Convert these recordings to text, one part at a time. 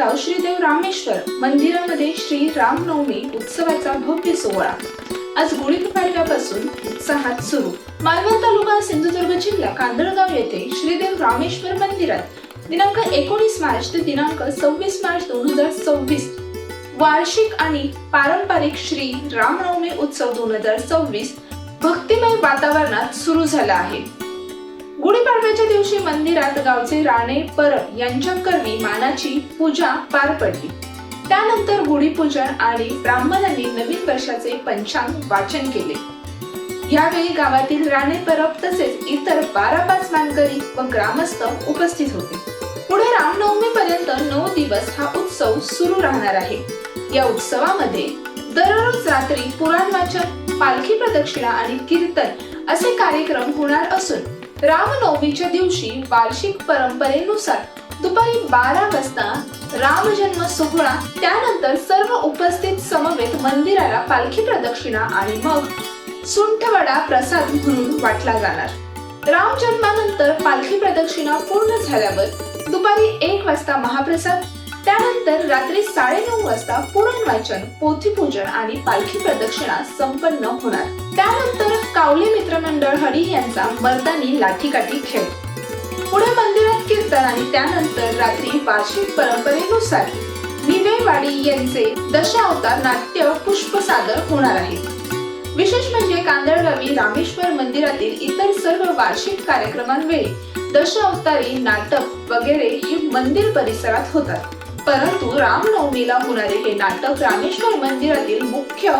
कांदळगाव श्रीदेव रामेश्वर मंदिरामध्ये श्री रामनवमी उत्सवाचा भव्य सोहळा आज गुढीपाडव्यापासून उत्साहात सुरू। मालवण तालुका सिंधुदुर्ग जिल्हा कांदळगाव येथे श्रीदेव रामेश्वर मंदिरात दिनांक 19 मार्च ते दिनांक 26 मार्च 2026 वार्षिक आणि पारंपरिक श्री रामनवमी उत्सव 2026 भक्तिमय वातावरणात सुरू झाला आहे। गुढीपाडव्याच्या दिवशी मंदिरात गावचे राणे परब यांच्या कर्मी मानाची पूजा पार पडली। त्यानंतर गुढीपूजन आणि ब्राह्मणांनी नवीन वर्षाचे पंचांग वाचन केले। यावेळी गावातील राणे परब तसेच इतर 12 मानकरी व ग्रामस्थ उपस्थित होते। पुढे रामनवमी पर्यंत 9 दिवस हा उत्सव सुरू राहणार आहे। या उत्सवामध्ये दररोज रात्री पुराण वाचन, पालखी प्रदक्षिणा आणि कीर्तन असे कार्यक्रम होणार असून रामनवमीच्या दिवशी वार्षिक परंपरेनुसार दुपारी 12 वाजता रामजन्म सोहळा, त्यानंतर सर्व उपस्थित समवेत मंदिराला पालखी प्रदक्षिणा आणि मग सुंठवडा प्रसाद म्हणून वाटला जाणार। रामजन्मानंतर पालखी प्रदक्षिणा पूर्ण झाल्यावर दुपारी 1 वाजता महाप्रसाद, त्यानंतर रात्री 9:30 वाजता पुराण वाचन, पोथीपूजन आणि पालखी प्रदक्षिणा संपन्न होणार। त्यानंतर कावले मित्रमंडळ हडी यांचा मर्दानी लाठीकाठी खेळ, पुढे मंदिरात कीर्तन आणि त्यानंतर रात्री वार्षिक परंपरेनुसार निवेवाडी यांचे दशावतार नाट्य पुष्प सादर होणार आहे। विशेष म्हणजे कांदळगावी रामेश्वर मंदिरातील इतर सर्व वार्षिक कार्यक्रमांवेळी दशावतारी नाटक वगैरे हे मंदिर परिसरात होतात, परंतु रामनवमीला होणारे हे नाटक रामेश्वर मंदिरातील मुख्य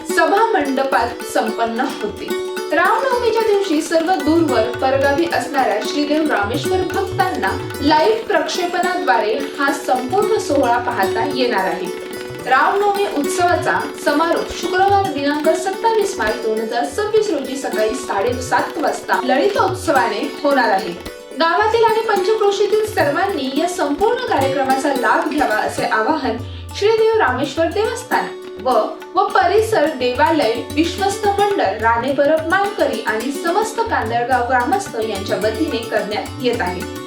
सभा मंडपात संपन्न होते। रामनवमीच्या दिवशी सर्व दूरवर परगावी असणाऱ्या श्रीदेव रामेश्वर भक्तांना लाईव्ह प्रक्षेपणाद्वारे हा संपूर्ण सोहळा पाहता येणार आहे। रामनवमी उत्सवाचा समारोप शुक्रवार दिनांक 27 मार्च 2026 रोजी सकाळी 7:30 वाजता ललितोत्सवाने होणार आहे। गावातील आणि पंचक्रोशीतील सर्वांनी या संपूर्ण कार्यक्रमाचा लाभ घ्यावा असे आवाहन श्रीदेव रामेश्वर देवस्थान व परिसर देवालय विश्वस्त मंडळ, राणे परब मानकरी आणि समस्त कांदळगाव ग्रामस्थ यांच्या वतीने करण्यात येत आहे।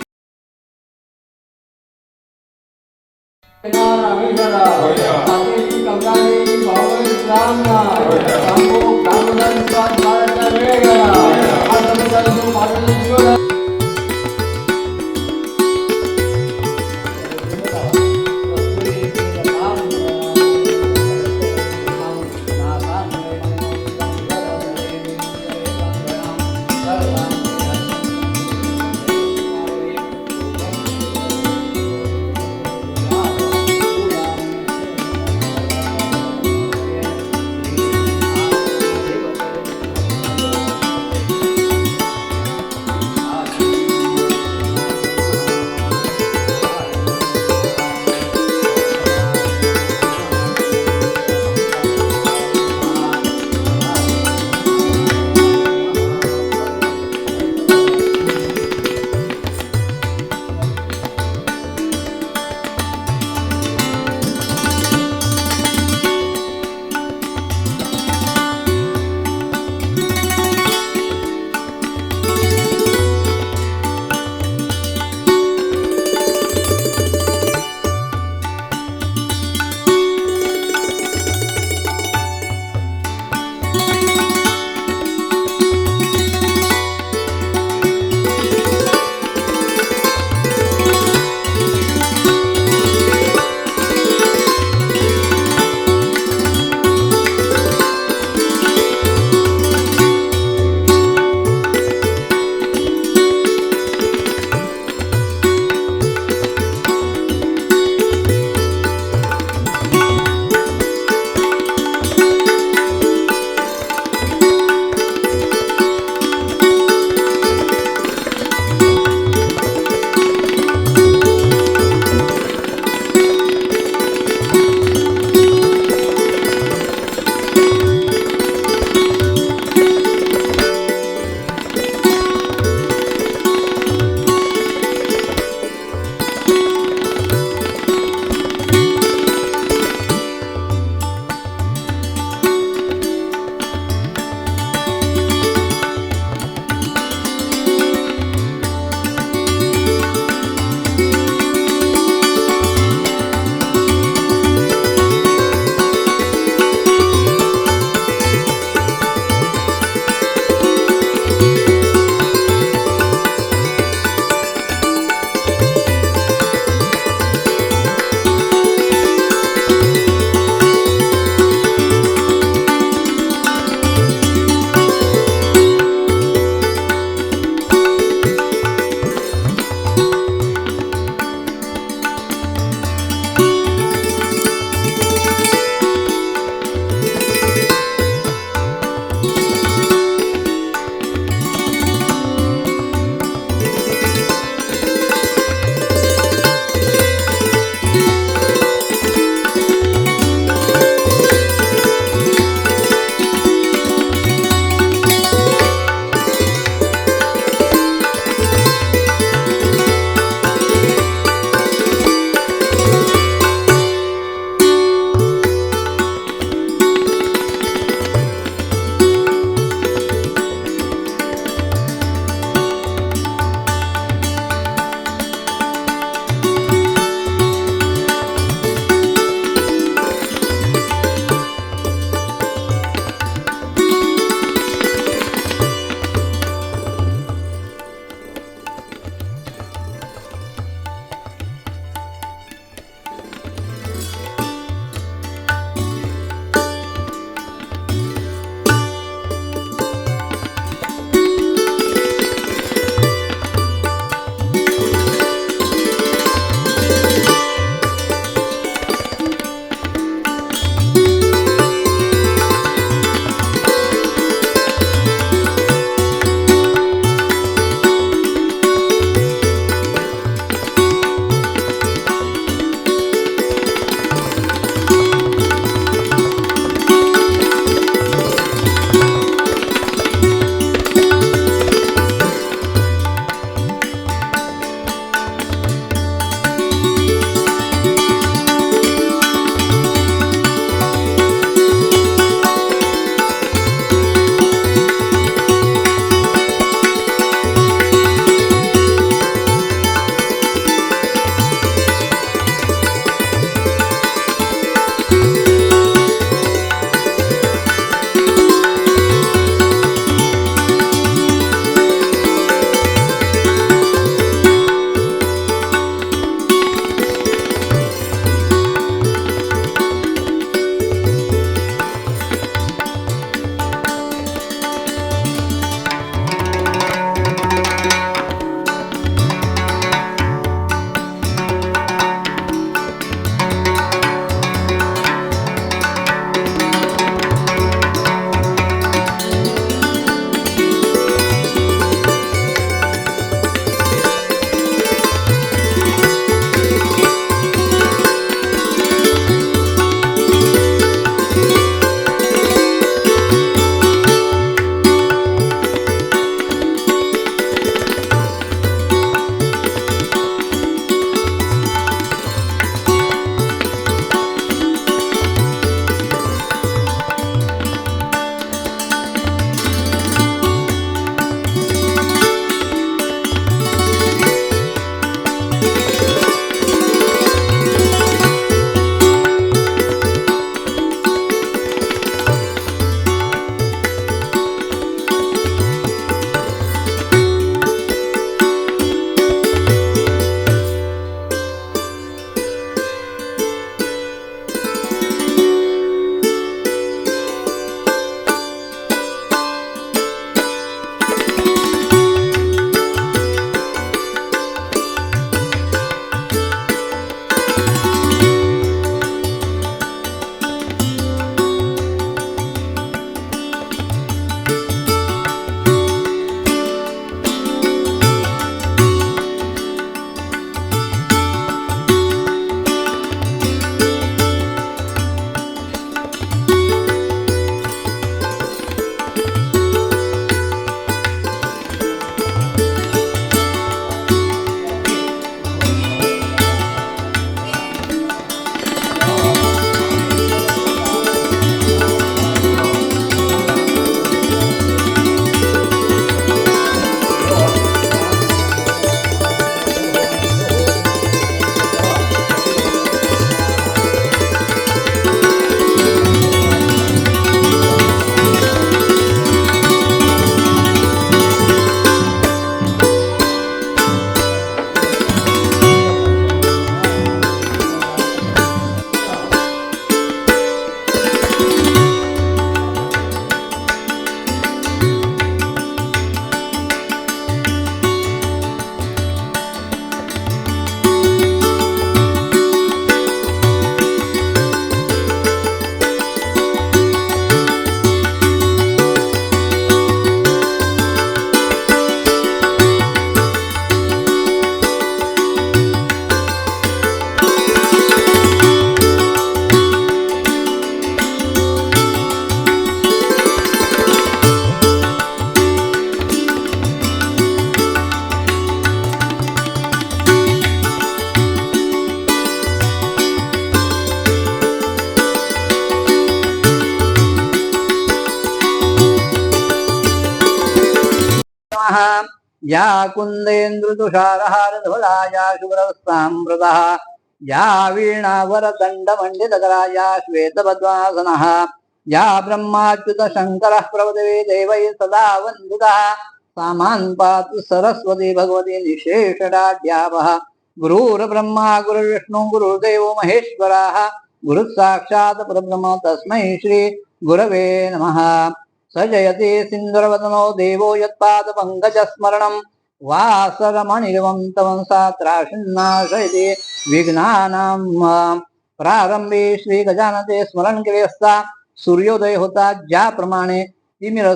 नमः। या कुन्देन्द्रतुषारहारधवला या शुभ्रवस्त्राम्बृतः या वीणावरदण्डमण्डितकरा या श्वेतपद्मासनः या ब्रह्माच्युतशङ्करः प्रभृतिः देवैः सदा वन्दितः सामान् पातु सरस्वती भगवती निशेषडाढ्यावः। गुरुर्ब्रह्मा गुरुर्विष्णु गुरुर्देवो महेश्वरः गुरुः साक्षात् परब्रह्म तस्मै श्री गुरवे नमः। स जयति सिन्दूरवदनो देवो यत्पादपङ्कजस्मरणं वासरमणिरवं तमसा त्राशिन्नाशयति विघ्नानां। प्रारंभे श्री गजानते स्मरण केले असता सूर्योदय होता ज्याप्रमाणे तिमिर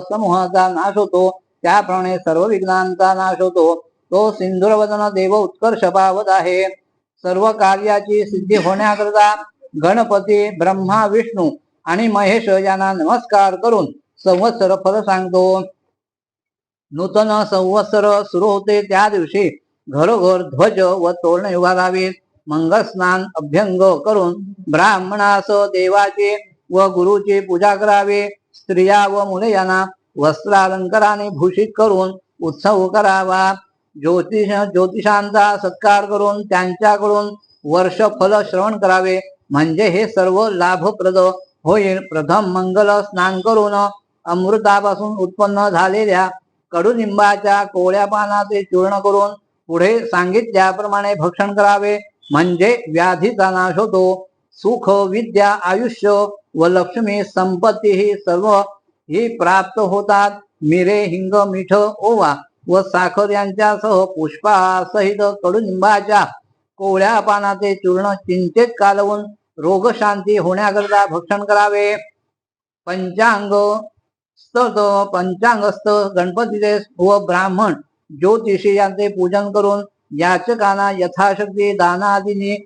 समूहाचा नाश होतो त्याप्रमाणे सर्व विघ्नांचा नाश होतो। तो सिंधुरवदन देव उत्कर्ष पावत आहे। सर्व कार्याची सिद्धी होण्याकरता गणपती ब्रह्मा विष्णू आणि महेश यांना नमस्कार करून संवत्सर फल सांगतो। नूतन संवत्सर सुरू होते त्या दिवशी घरोघर ध्वज व तोरण उभारावीत। मंगल स्नान अभ्यंग करून ब्राह्मणास देवाची व गुरुची पूजा करावी। स्त्रिया व मुले यांना वस्त्रालंकाराने भूषित करून उत्सव करावा। ज्योतिषांचा सत्कार करून त्यांच्याकडून वर्षफल श्रवण करावे म्हणजे हे सर्व लाभप्रद होईल। प्रथम मंगल स्नान करून अमृतापासून उत्पन्न झालेल्या कडुनिंबाच्या कोवळ्या पानाचे चूर्ण करून पुढे सांगितल्याप्रमाणे भक्षण करावे म्हणजे व्याधीचा नाश होतो। सुख विद्या आयुष्य व लक्ष्मी संपत्ती ही सर्व ही प्राप्त होतात। मिरे हिंग मीठ ओवा व साखर यांच्यासह पुष्पासहित कडुनिंबाच्या कोवळ्या पानाचे चूर्ण चिंतेत कालवून रोगशांती होण्याकरता भक्षण करावे। पंचांगस्थ गणपतीचे व ब्राह्मण ज्योतिषी यांचे पूजन करून याचकांना यथाशक्ती दानादींनी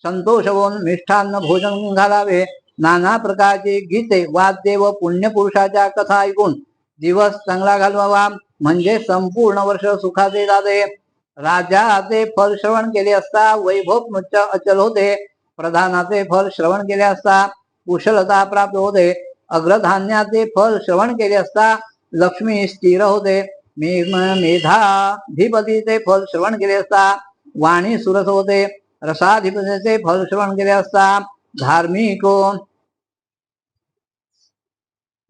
संतोष होऊन मिष्ठान्न भोजन घालावे। नाना प्रकारची गीते वाद्ये व पुण्यपुरुषाच्या कथा ऐकून दिवस चांगला घालवावा म्हणजे संपूर्ण वर्ष सुखाचे जाते। राजाचे फल श्रवण केले असता वैभव अचल होते। प्रधानाचे फल श्रवण केले असता कुशलता प्राप्त होते। अग्रधान्याचे फल श्रवण केले असता लक्ष्मी स्थिर होते। मेधाधिपतीचे फल श्रवण केले असता वाणी सुरस होते। रसाधिपतीचे फल श्रवण केले असता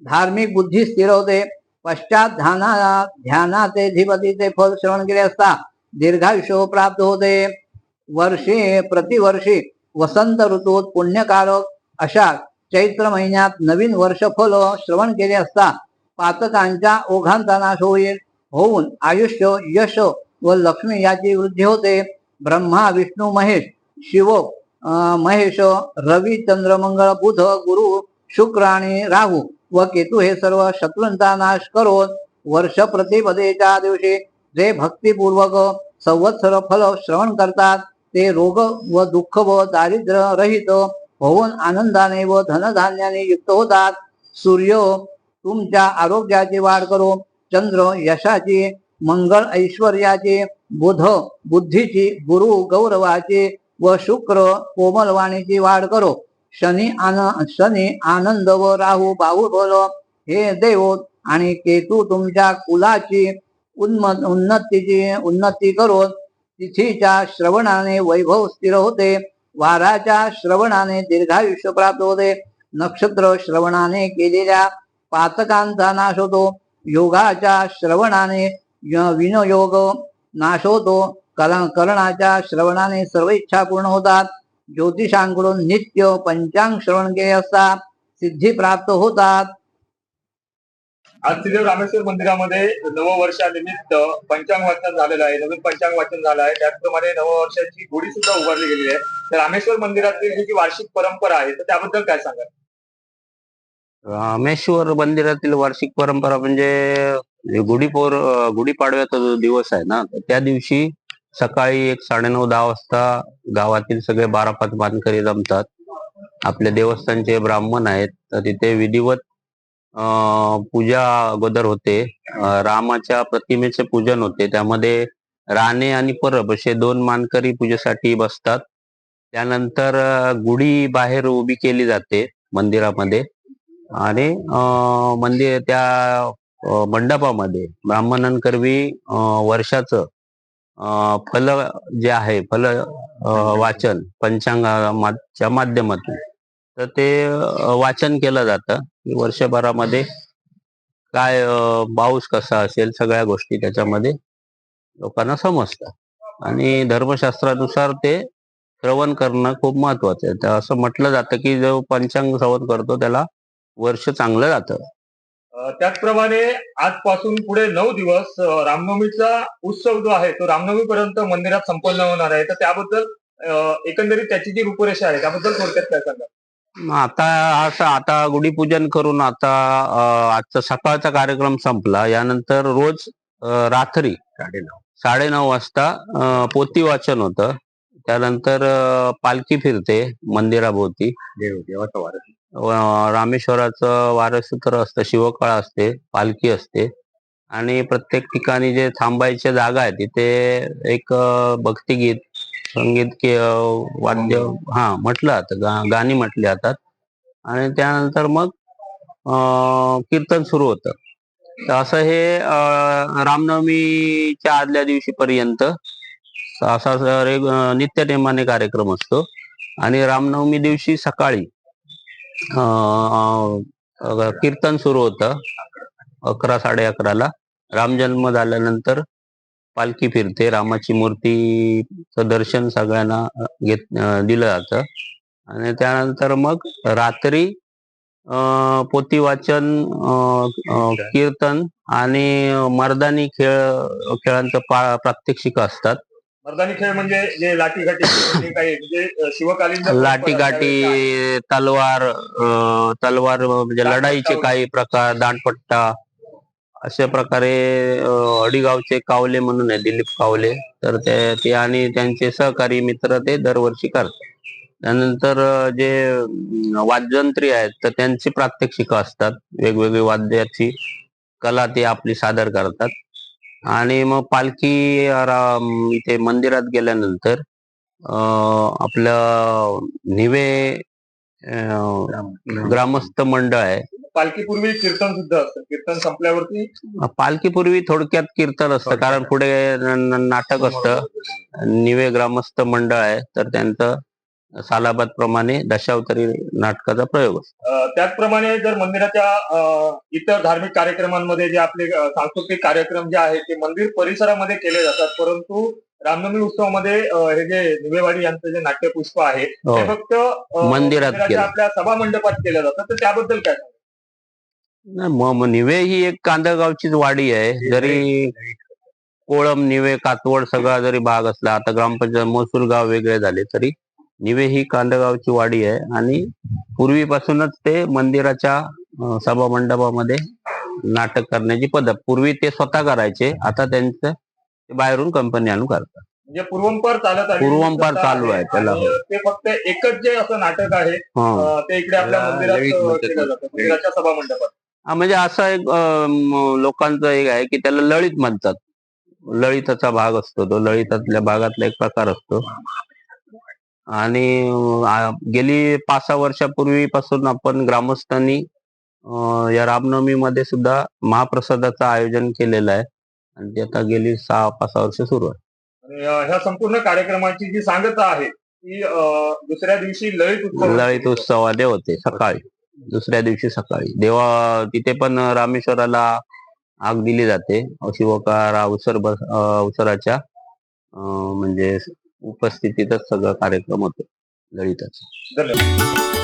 धार्मिक बुद्धी स्थिर होते। पश्चात ध्यानाचे अधिपतीचे फल श्रवण केले असता दीर्घायुष्य प्राप्त होते। प्रतिवर्षी वसंत ऋतूत पुण्यकारक अशा चैत्र महिन्यात नवीन वर्षफल श्रवण केले असता पातकांच्या ओघांचा नाश होऊन आयुष्य यश व लक्ष्मी याची वृद्धी होते। ब्रह्मा विष्णू महेश रवी चंद्र मंगळ बुध गुरु शुक्र आणि राहू व केतू हे सर्व शत्रूंचा नाश करून वर्ष प्रतिपदेच्या दिवशी जे भक्तिपूर्वक संवत्सर फल श्रवण करतात ते रोग व दुःख व दारिद्र्य रहित होऊन आनंदाने व धनधान्याने युक्त होतात। सूर्य तुमच्या आरोग्याची वाढ करो, चंद्र यशाची, मंगळ ऐश्वर्याची, बुध बुद्धीची, गुरु गौरवाची व शुक्र कोमलवाणीची वाढ करो। शनी आनंद व राहू बाहुबल हे देव आणि केतू तुमच्या कुलाची उन्नती करून तिथीच्या श्रवणाने वैभव स्थिर होते। वाराच्या श्रवणाने दीर्घायुष्य प्राप्त होते। नक्षत्र श्रवणाने केलेल्या पातकांचा नाश होतो। योगाच्या श्रवणाने विनयोग नाश होतो। कर्णाच्या श्रवणाने सर्व इच्छा पूर्ण होतात। ज्योतिषांकडून नित्य पंचांग श्रवण केले असता सिद्धी प्राप्त होतात। आज श्री रामेश्वर मंदिरामध्ये नववर्षानिमित्त पंचांग वाचन झालेलं आहे। नवीन पंचांग वाचन झालं आहे। त्याचप्रमाणे नववर्षाची गुढी सुद्धा उभारली गेलेली आहे। तर रामेश्वर मंदिरातील जी वार्षिक परंपरा आहे तर त्याबद्दल काय सांगाल? रामेश्वर मंदिरातील वार्षिक परंपरा म्हणजे गुढीपाडव्याचा जो दिवस आहे ना, तर त्या दिवशी सकाळी 9:30-10 वाजता गावातील सगळे 12-5 मानकरी जमतात। आपल्या देवस्थानचे ब्राह्मण आहेत, तर तिथे विधिवत पूजा अगोदर होते। रामाच्या प्रतिमेचे पूजन होते। त्यामध्ये राणे आणि परब असे 2 मानकरी पूजेसाठी बसतात। त्यानंतर गुढी बाहेर उभी केली जाते मंदिरामध्ये आणि मंदिर त्या मंडपामध्ये ब्राह्मणांकरवी वर्षाचं फल जे आहे फल वाचन पंचांगाच्या माध्यमातून तर ते वाचन केलं जातं की वर्षभरामध्ये काय पाऊस कसा असेल सगळ्या गोष्टी त्याच्यामध्ये लोकांना समजतात आणि धर्मशास्त्रानुसार ते श्रवण करणं खूप महत्वाचं आहे. तर असं म्हटलं जातं की जो पंचांग श्रवण करतो त्याला वर्ष चांगलं जातं. त्याचप्रमाणे आजपासून पुढे 9 दिवस रामनवमीचा उत्सव जो आहे तो रामनवमी पर्यंत मंदिरात संपन्न होणार आहे. तर त्याबद्दल एकंदरीत त्याची जी रूपरेषा आहे त्याबद्दल थोडक्यात काय सांगा. आता गुढीपूजन करून आता आजचा सकाळचा कार्यक्रम संपला. यानंतर रोज रात्री 9:30 वाजता पोथी वाचन होतं. त्यानंतर पालखी फिरते मंदिराभोवती. देवाचा वारस रामेश्वराचं वारसूत्र असतं, शिवकाळ असते, पालखी असते आणि प्रत्येक ठिकाणी जे थांबायच्या जागा आहे तिथे एक भक्तिगीत संगीत वाद्य म्हटलं जातं, गाणी म्हटली जातात आणि त्यानंतर मग कीर्तन सुरू होतं. तर असं हे रामनवमीच्या आदल्या दिवशी पर्यंत असा नित्यनेमाने कार्यक्रम असतो आणि रामनवमी दिवशी सकाळी कीर्तन सुरू होतं 11-11:30ला. रामजन्म झाल्यानंतर पालखी फिरते. रामाची मूर्तीचं दर्शन सगळ्यांना दिलं जातं आणि त्यानंतर मग रात्री पोथी वाचन कीर्तन आणि मर्दानी खेळांचं प्रात्यक्षिक असतात. मर्दानी खेळ म्हणजे जे लाठीकाठी काही म्हणजे शिवकालीन लाठीकाठी तलवार म्हणजे लढाईचे काही प्रकार, दांडपट्टा अशा प्रकारे अडीगावचे कावले म्हणून आहे दिलीप कावले तर ते आणि त्यांचे सहकारी मित्र ते दरवर्षी करतात. त्यानंतर जे वाद्ययंत्री आहेत तर त्यांची प्रात्यक्षिक असतात. वेगवेगळी वाद्याची कला ते आपली सादर करतात आणि मग पालखी इथे मंदिरात गेल्यानंतर आपलं निवे ग्रामस्थ मंडळ आहे. पालखीपूर्वी कीर्तन सुद्धा असतं. कीर्तन संपल्यावरती पालखीपूर्वी थोडक्यात कीर्तन असतं कारण पुढे नाटक असतं. निवे ग्रामस्थ मंडळ आहे तर त्यांचं सालाबाद प्रमाणे दशावतारी नाटकाचा प्रयोग असतो. त्याचप्रमाणे जर मंदिराच्या इतर धार्मिक कार्यक्रमांमध्ये जे आपले सांस्कृतिक कार्यक्रम जे आहेत ते मंदिर परिसरामध्ये केले जातात, परंतु रामनवमी उत्सवामध्ये हे जे निवेवाडी यांचं जे नाट्यपुष्प आहे ते फक्त मंदिरात आपल्या सभा मंडपात केलं जातं. तर त्याबद्दल काय सांगा. निवे ही एक कांदळगावचीच वाडी आहे. जरी कोळम निवे कातवड सगळा जरी भाग असला, आता ग्रामपंचायत महसूल गाव वेगळे झाले तरी निवे ही कांदळगावची वाडी आहे आणि पूर्वीपासूनच ते मंदिराच्या सभा मंडपामध्ये नाटक करण्याची पद्धत. पूर्वी ते स्वतः करायचे, आता त्यांचं बाहेरून कंपनी आणून करतात. म्हणजे पूर्वंपार चालत आहे. पूर्वंपार चालू आहे त्याला. ते फक्त एकच जे असं नाटक आहे ते इकडे आपल्या मंदिरात केलं जातं, मंदिराच्या सभा मंडपात. म्हणजे असं एक लोकांचं एक आहे की त्याला लळित म्हणतात. लळिताचा भाग असतो तो, लळितातल्या भागातला एक प्रकार असतो आणि गेली 5-6 वर्षापूर्वीपासून आपण ग्रामस्थांनी या रामनवमी मध्ये सुद्धा महाप्रसादाचं आयोजन केलेलं आहे आणि ते आता गेली 6-5 वर्ष सुरू आहे. आणि ह्या संपूर्ण कार्यक्रमाची जी सांगता आहे ती दुसऱ्या दिवशी लळित उत्सवाने होते सकाळी. दुसऱ्या दिवशी सकाळी तिथे पण रामेश्वराला आग दिली जाते. शिवकार अवसराच्या म्हणजे उपस्थितीतच सगळं कार्यक्रम होतो लळिताचा. धन्यवाद.